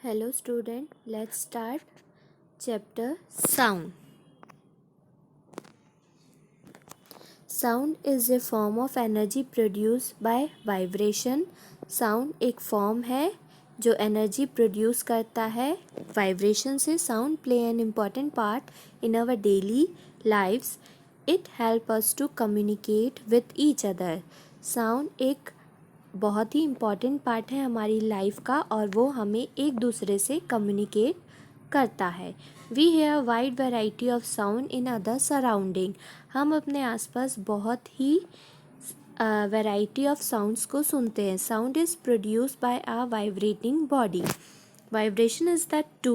Hello student, let's start chapter Sound. Sound is a form of energy produced by vibration. Sound एक form है जो energy produce करता है vibration से. Sound play an important part in our daily lifes. It help us to communicate with each other. Sound एक बहुत ही important part है हमारी लाइफ का और वो हमें एक दूसरे से कम्युनिकेट करता है. We hear wide variety of sound in other surrounding. हम अपने आसपास बहुत ही वैरायटी ऑफ साउंड्स को सुनते हैं. Sound is produced by a vibrating body. Vibration is the to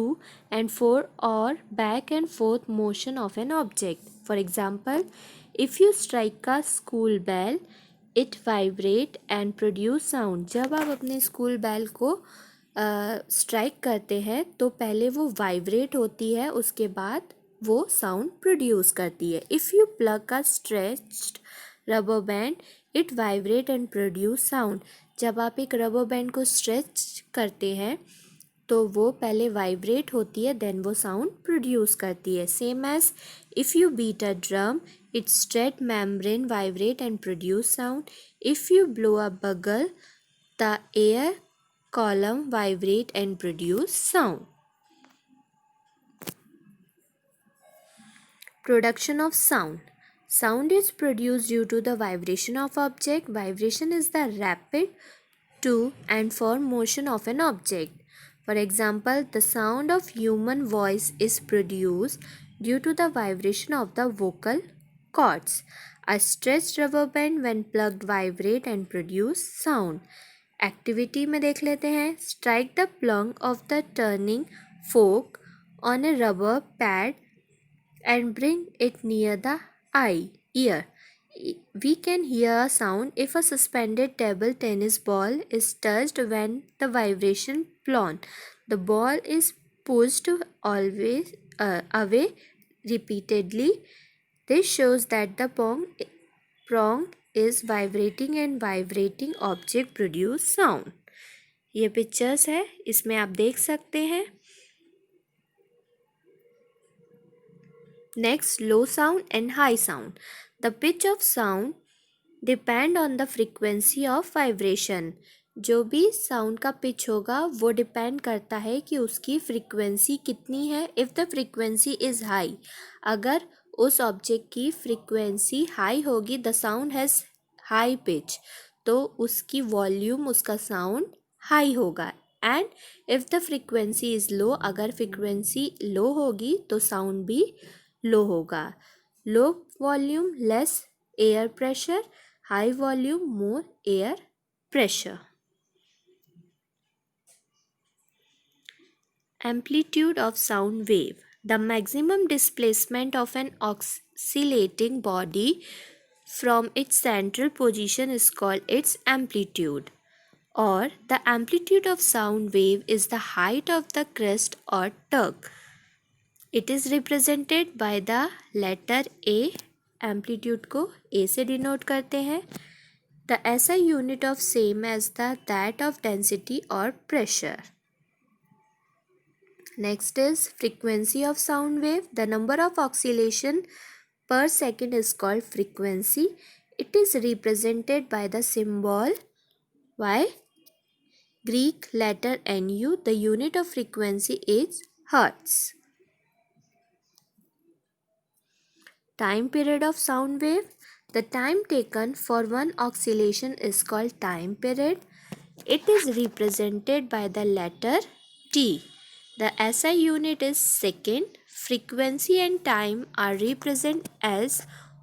and fro or back and forth motion of an object. For example, if you strike a school bell, it vibrate and produce sound. जब आप अपने school bell को strike करते हैं तो पहले वो vibrate होती है, उसके बाद वो साउंड प्रोड्यूस करती है. If you plug a stretched rubber band, it vibrate and produce sound. जब आप एक रबर बैंड को स्ट्रेच करते हैं तो वो पहले वाइब्रेट होती है, देन वो साउंड प्रोड्यूस करती है. Same as if you beat a drum, it's straight membrane vibrate and produce sound. If you blow a bugle, the air column vibrate and produce sound. Production of sound. Sound is produced due to the vibration of object. Vibration is the rapid to and for motion of an object. For example, the sound of human voice is produced due to the vibration of the vocal cords. A stretched rubber band when plugged vibrate and produce sound. Activity में देख लेते हैं. Strike the prong of the turning fork on a rubber pad and bring it near the ear. We can hear a sound if a suspended table tennis ball is touched when the vibration plone. The ball is pushed always away repeatedly. This shows that the prong is vibrating and vibrating object produce sound. ये pictures है, इसमें आप देख सकते हैं. Next, low sound and high sound. The pitch of sound depend on the frequency of vibration. जो भी sound का पिच होगा वो डिपेंड करता है कि उसकी फ्रीक्वेंसी कितनी है. If the frequency is high, अगर उस ऑब्जेक्ट की फ्रीक्वेंसी हाई होगी, the sound has high pitch, तो उसकी वॉल्यूम, उसका साउंड हाई होगा. And if the frequency is low, अगर फ्रीक्वेंसी लो होगी तो साउंड भी लो होगा. Low volume less air pressure, high volume more air pressure. Amplitude of sound wave. The maximum displacement of an oscillating body from its central position is called its amplitude. Or the amplitude of sound wave is the height of the crest or tuck. It is represented by the letter A. Amplitude को A से denote करते हैं. The SI unit of same as that of density or pressure. Next is frequency of sound wave. The number of oscillation per second is called frequency. It is represented by the symbol Y. Greek letter Nu. The unit of frequency is hertz. Time period of sound wave. The time taken for one oscillation is called time period. It is represented by the letter T. The SI unit is second. Frequency and time are represented as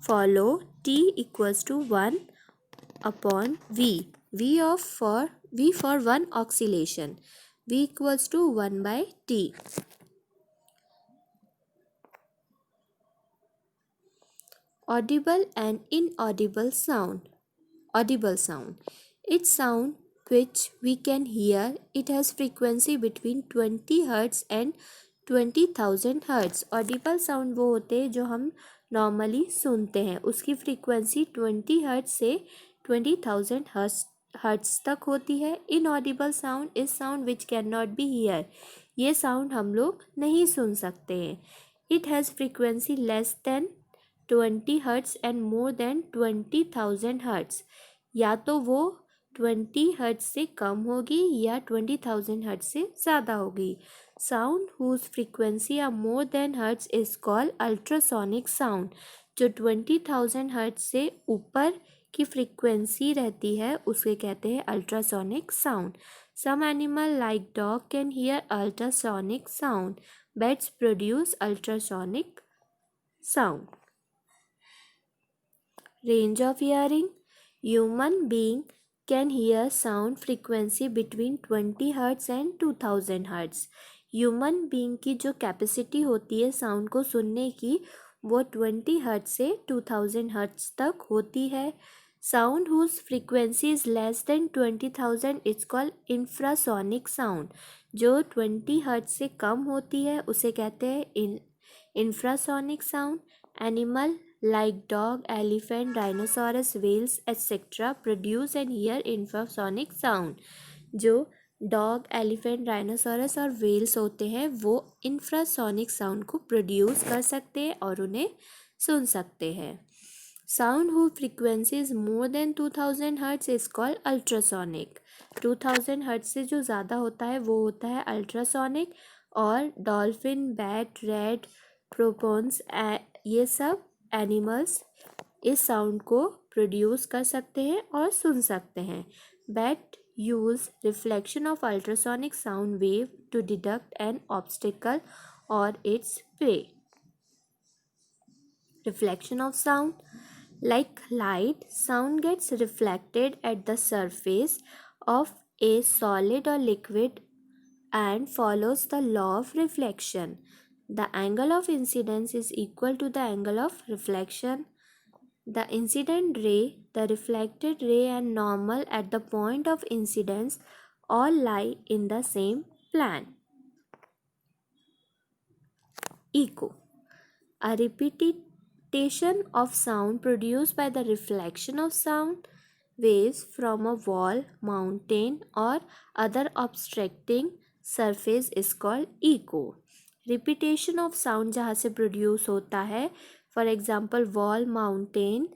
follow. T equals to 1 upon V. V for one oscillation. V equals to 1 by T. Audible and inaudible sound. Audible sound. Its sound which we can hear. It has frequency between 20 Hz and 20,000 Hz. Audible sound वो होते हैं जो हम normally सुनते हैं, उसकी frequency 20 Hz से 20,000 Hz hertz तक होती है। Inaudible sound is sound which can not be here, ये साउंड हम लोग नहीं सुन सकते हैं। It has frequency less than 20 hertz and more than 20,000 hertz, या तो वो 20 हर्ट्ज से कम होगी या 20,000 हर्ट्ज से ज़्यादा होगी। Sound whose frequency are more than hertz is called ultrasonic sound, जो 20,000 हर्ट्ज से ऊपर की फ्रीक्वेंसी रहती है उसे कहते हैं ultrasonic sound. Some animal like dog can hear ultrasonic sound, bats produce ultrasonic sound. Range of hearing. Human being can hear sound frequency between 20 Hz and 2000 Hz. Human being की जो कैपेसिटी होती है sound को सुनने की वो 20 hertz से 2000 hertz तक होती है। Sound whose frequency is less than 20,000 it's called infrasonic sound, जो 20 हर्ट्ज से कम होती है उसे कहते हैं infrasonic sound. Animal like dog, elephant, rhinoceros, whales, etc. produce and hear infrasonic sound. जो डॉग, एलिफेंट, राइनोसोरस और वेल्स होते हैं वो इंफ्रासोनिक साउंड को प्रोड्यूस कर सकते हैं और उन्हें सुन सकते हैं। Sound who frequency is more than 2000 hertz is called ultrasonic. 2000 hertz से जो ज़्यादा होता है वो होता है अल्ट्रासोनिक। और डॉल्फिन, बैट, रैट, प्रोपोन्स, ये सब एनिमल्स इस साउंड को प्रोड्यूस कर सकते हैं और सुन सकते हैं। Bat use reflection of ultrasonic sound wave to detect an obstacle और its prey. Reflection of sound. Like light, sound gets reflected at the surface of a solid or liquid and follows the law of reflection. The angle of incidence is equal to the angle of reflection. The incident ray, the reflected ray and normal at the point of incidence all lie in the same plane. Echo. A repetition of sound produced by the reflection of sound waves from a wall, mountain or other obstructing surface is called echo. Repetition of sound जहाँ से produce होता है, for example wall, mountain,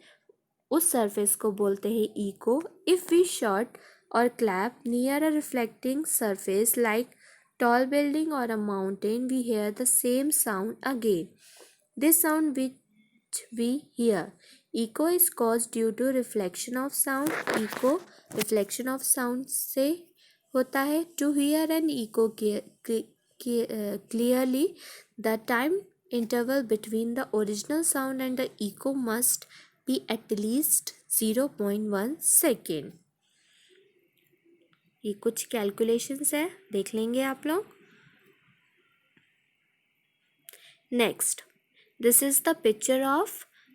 उस surface को बोलते हैं echo. If we shout or clap near a reflecting surface like tall building or a mountain, we hear the same sound again. This sound which we hear. Echo is caused due to reflection of sound. Echo reflection of sound से होता है. To hear an echo clearly, the time interval between the original sound and the echo must be at least 0.1 second. ये कुछ calculations है, देख लेंगे आप लोग. Next. This is the picture of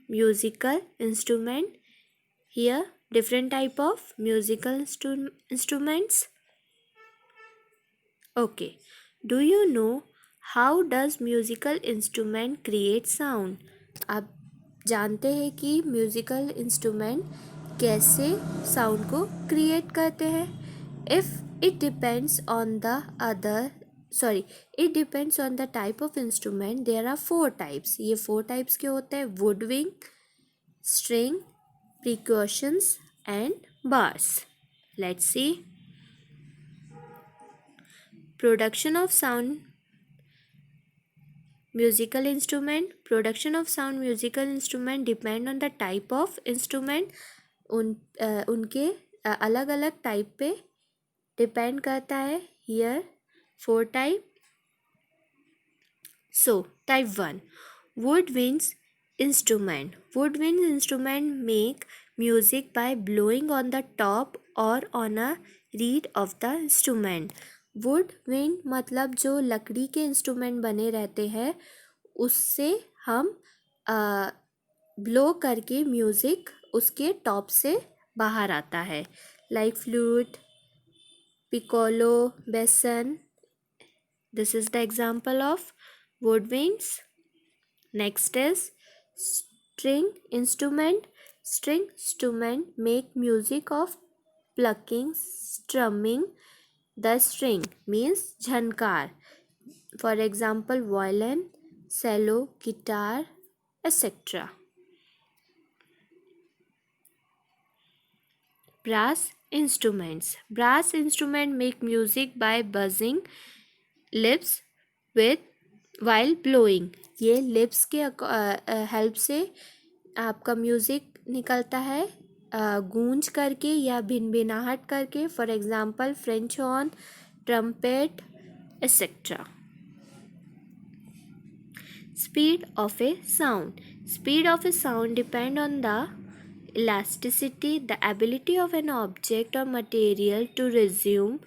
musical instrument. Here different type of musical instruments. Okay. Do you know how does musical instrument create sound? आप जानते हैं कि म्यूजिकल इंस्ट्रूमेंट कैसे साउंड को क्रिएट करते हैं? It depends on the type of instrument. There are 4 types. ये 4 types के होते हैं: woodwind, string, percussions and bars. Let's see. Production of sound musical instrument. Production of sound musical instrument depend on the type of instrument. उनके अलग अलग type पे depend करता है. Here 4 type. So type 1, woodwind instrument. Woodwind instrument make music by blowing on the top or on a reed of the instrument. woodwind मतलब जो लकड़ी के इंस्ट्रूमेंट बने रहते हैं उससे हम ब्लो करके म्यूज़िक उसके टॉप से बाहर आता है. लाइक फ्लूट, पिकोलो, बेसन. This is the example of woodwinds. Next is string instrument. String instrument make music of plucking, strumming the string means jhankar. For example, violin, cello, guitar, etc. Brass instruments. Brass instruments make music by buzzing lips with while blowing. ये lips के help से आपका music निकलता है गूंज करके या भिनभिनाहट करके. For example French horn, trumpet etcetera. Speed of a sound. Speed of a sound depend on the elasticity, the ability of an object or material to resume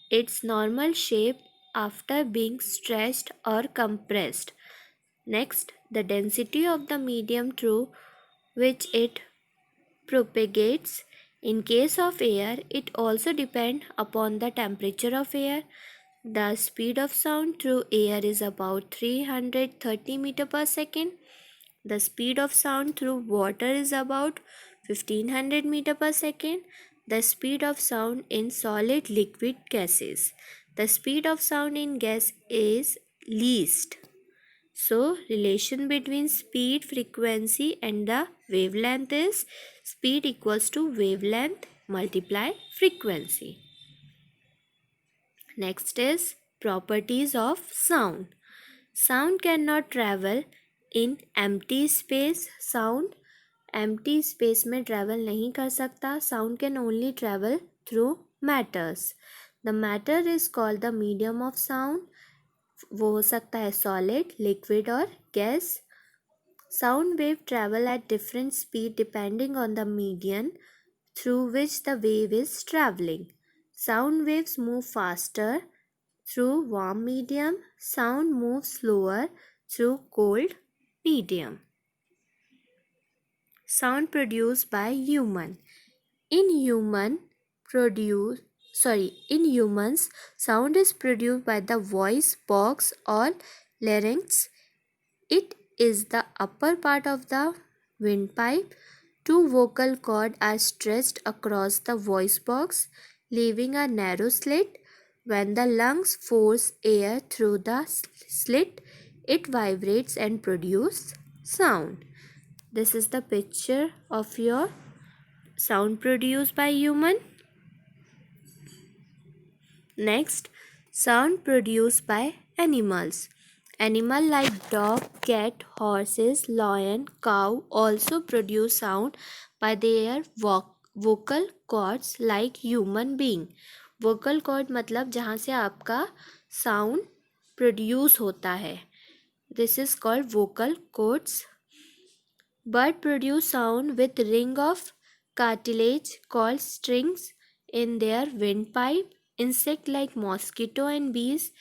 its normal shape after being stretched or compressed. Next, the density of the medium through which it propagates. In case of air, it also depends upon the temperature of air. The speed of sound through air is about 330 meter per second. The speed of sound through water is about 1500 meter per second. The speed of sound in solid liquid gases. The speed of sound in gas is least. So, relation between speed, frequency and the wavelength is speed equals to wavelength multiply frequency. Next is properties of sound. Sound cannot travel in empty space. Sound empty space में travel नहीं कर सकता. Sound can only travel through matters. The matter is called the medium of sound. वो हो सकता है solid, liquid और gas. Sound wave travel at different speed depending on the medium through which the wave is traveling. Sound waves move faster through warm medium. Sound moves slower through cold medium. Sound produced by human. In humans, sound is produced by the voice box or larynx. It is the upper part of the windpipe. Two vocal cords are stretched across the voice box, leaving a narrow slit. When the lungs force air through the slit, it vibrates and produces sound. This is the picture of your sound produced by human. Next, sound produced by animals. Animals like dog, cat, horses, lion, cow also produce sound by their vocal cords like human being. Vocal cord मतलब जहाँ से आपका sound produce होता है. This is called vocal cords. Bird produce sound with ring of cartilage called strings in their windpipe. Insect like mosquito and bees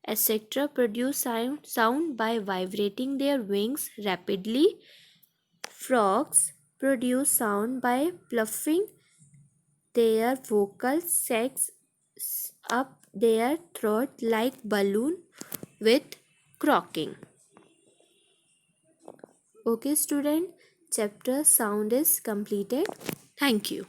etc. produce sound by vibrating their wings rapidly. Frogs produce sound by puffing their vocal sacs up their throat like balloon with croaking. Okay student, chapter sound is completed. Thank you.